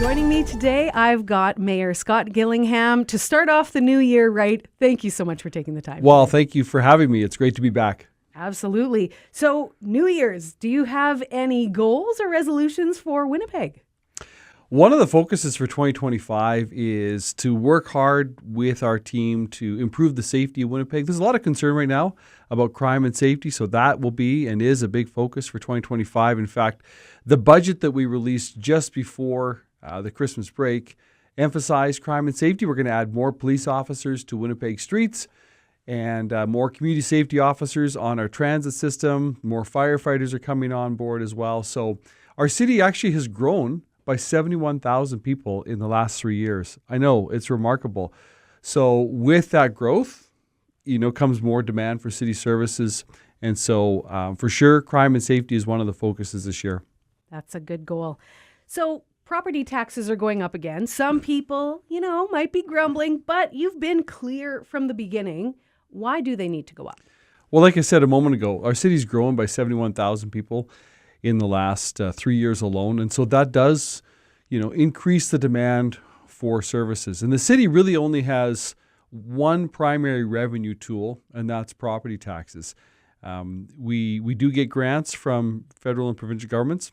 Joining me today, I've got Mayor Scott Gillingham to start off the new year right. Thank you so much for taking the time. Well, thank you for having me. It's great to be back. Absolutely. So, New Year's, do you have any goals or resolutions for Winnipeg? One of the focuses for 2025 is to work hard with our team to improve the safety of Winnipeg. There's a lot of concern right now about crime and safety, so that will be and is a big focus for 2025. In fact, the budget that we released just before the Christmas break emphasized crime and safety. We're going to add more police officers to Winnipeg streets and more community safety officers on our transit system. More firefighters are coming on board as well. So our city actually has grown by 71,000 people in the last 3 years. I know, it's remarkable. So with that growth, comes more demand for city services. And so for sure, crime and safety is one of the focuses this year. That's a good goal. So property taxes are going up again. Some people, might be grumbling, but you've been clear from the beginning. Why do they need to go up? Well, like I said a moment ago, our city's grown by 71,000 people in the last 3 years alone. And so that does, increase the demand for services. And the city really only has one primary revenue tool, and that's property taxes. We do get grants from federal and provincial governments,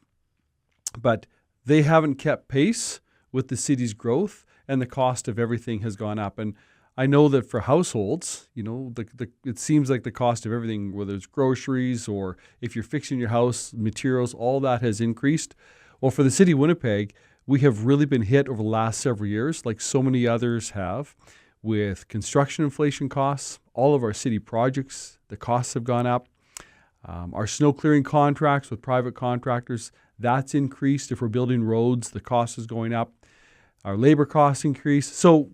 but they haven't kept pace with the city's growth, and the cost of everything has gone up. And I know that for households, it seems like the cost of everything, whether it's groceries or if you're fixing your house, materials, all that has increased. Well, for the city of Winnipeg, we have really been hit over the last several years, like so many others have, with construction inflation costs. All of our city projects, the costs have gone up. Our snow clearing contracts with private contractors, that's increased. If we're building roads, the cost is going up. Our labor costs increase. So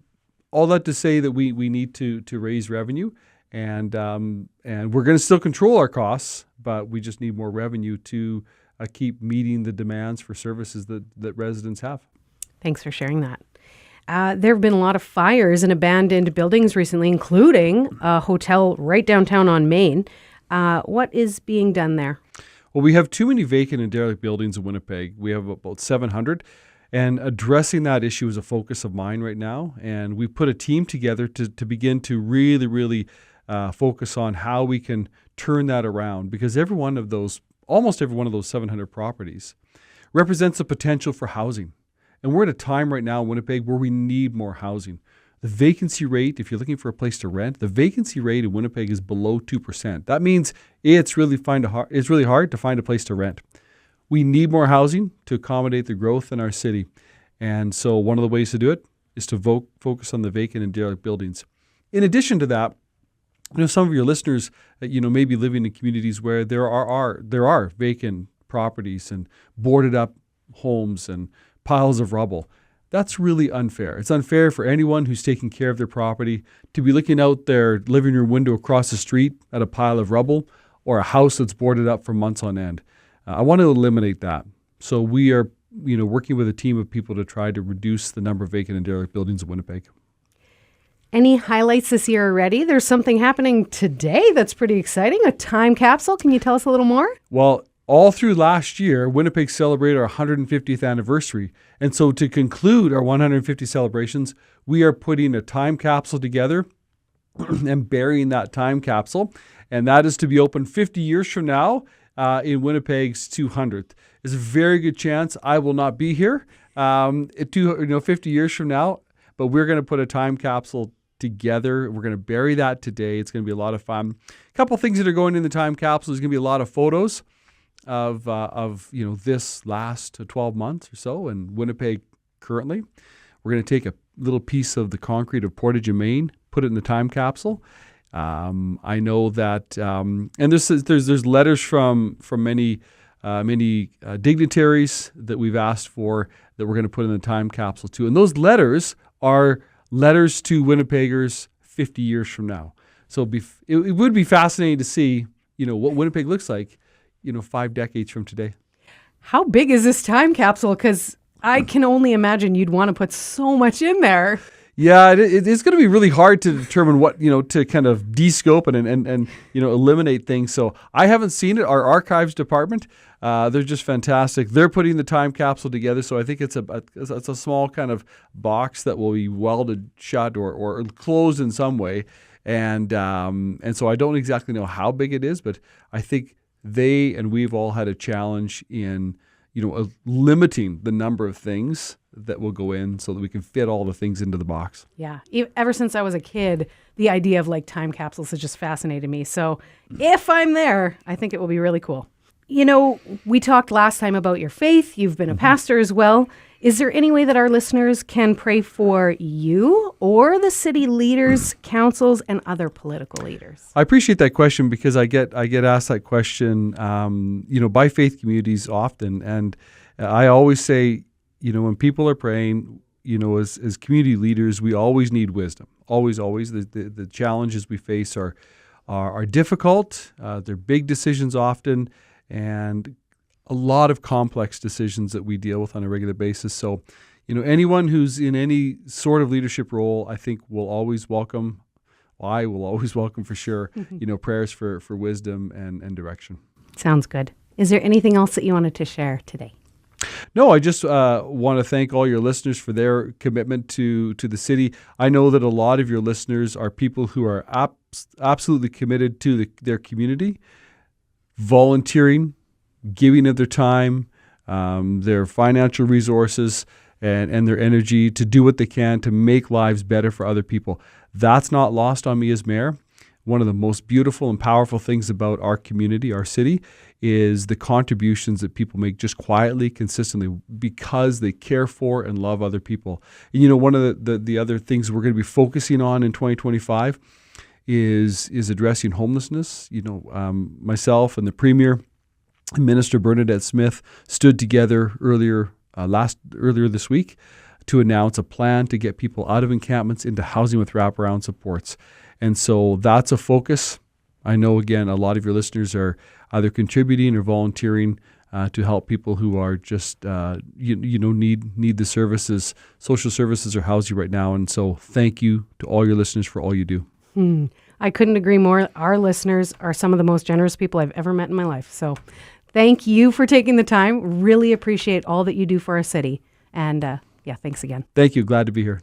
all that to say that we need to raise revenue, and we're going to still control our costs, but we just need more revenue to keep meeting the demands for services that residents have. Thanks for sharing that. There have been a lot of fires in abandoned buildings recently, including a hotel right downtown on Main. What is being done there? Well, we have too many vacant and derelict buildings in Winnipeg. We have about 700. And addressing that issue is a focus of mine right now. And we put a team together to begin to really focus on how we can turn that around, because almost every one of those 700 properties represents a potential for housing. And we're at a time right now in Winnipeg where we need more housing. The vacancy rate, if you're looking for a place to rent, the vacancy rate in Winnipeg is below 2%. That means it's really hard to find a place to rent. We need more housing to accommodate the growth in our city. And so one of the ways to do it is to focus on the vacant and derelict buildings. In addition to that, some of your listeners, may be living in communities where there are vacant properties and boarded up homes and piles of rubble. That's really unfair. It's unfair for anyone who's taking care of their property to be looking out their living room window across the street at a pile of rubble or a house that's boarded up for months on end. I want to eliminate that. So we are, working with a team of people to try to reduce the number of vacant and derelict buildings in Winnipeg. Any highlights this year already? There's something happening today that's pretty exciting, a time capsule. Can you tell us a little more? Well, all through last year, Winnipeg celebrated our 150th anniversary. And so to conclude our 150 celebrations, we are putting a time capsule together and burying that time capsule. And that is to be open 50 years from now in Winnipeg's 200th. There's a very good chance I will not be here 50 years from now, but we're going to put a time capsule together. We're going to bury that today. It's going to be a lot of fun. A couple things that are going in the time capsule. There's going to be a lot of photos of this last 12 months or so in Winnipeg currently. We're going to take a little piece of the concrete of Portage and Main, put it in the time capsule. I know that, and there's letters from many dignitaries that we've asked for that we're going to put in the time capsule too. And those letters are letters to Winnipeggers 50 years from now. So it would be fascinating to see, what Winnipeg looks like, 5 decades from today. How big is this time capsule? Because I can only imagine you'd want to put so much in there. Yeah, it's going to be really hard to determine what, to kind of de-scope and eliminate things. So I haven't seen it. Our archives department, they're just fantastic. They're putting the time capsule together. So I think it's a small kind of box that will be welded shut or closed in some way. And so I don't exactly know how big it is, but I think they and we've all had a challenge in, limiting the number of things that will go in so that we can fit all the things into the box. Yeah. Ever since I was a kid, the idea of like time capsules has just fascinated me. So if I'm there, I think it will be really cool. We talked last time about your faith. You've been a pastor as well. Is there any way that our listeners can pray for you or the city leaders, councils, and other political leaders? I appreciate that question because I get asked that question, by faith communities often. And I always say, when people are praying, as community leaders, we always need wisdom. Always. The challenges we face are difficult. They're big decisions often, and a lot of complex decisions that we deal with on a regular basis. So, anyone who's in any sort of leadership role, I think will always welcome. I will always welcome for sure, prayers for wisdom and direction. Sounds good. Is there anything else that you wanted to share today? No, I just want to thank all your listeners for their commitment to the city. I know that a lot of your listeners are people who are absolutely committed to their community, volunteering, giving of their time, their financial resources, and their energy to do what they can to make lives better for other people. That's not lost on me as mayor. One of the most beautiful and powerful things about our community, our city, is the contributions that people make just quietly, consistently, because they care for and love other people. And, one of the other things we're going to be focusing on in 2025 is addressing homelessness. Myself and the Premier, Minister Bernadette Smith, stood together earlier this week to announce a plan to get people out of encampments into housing with wraparound supports. And so that's a focus. I know, again, a lot of your listeners are either contributing or volunteering to help people who are just, need the services, social services or housing right now. And so thank you to all your listeners for all you do. I couldn't agree more. Our listeners are some of the most generous people I've ever met in my life. So thank you for taking the time. Really appreciate all that you do for our city. And thanks again. Thank you. Glad to be here.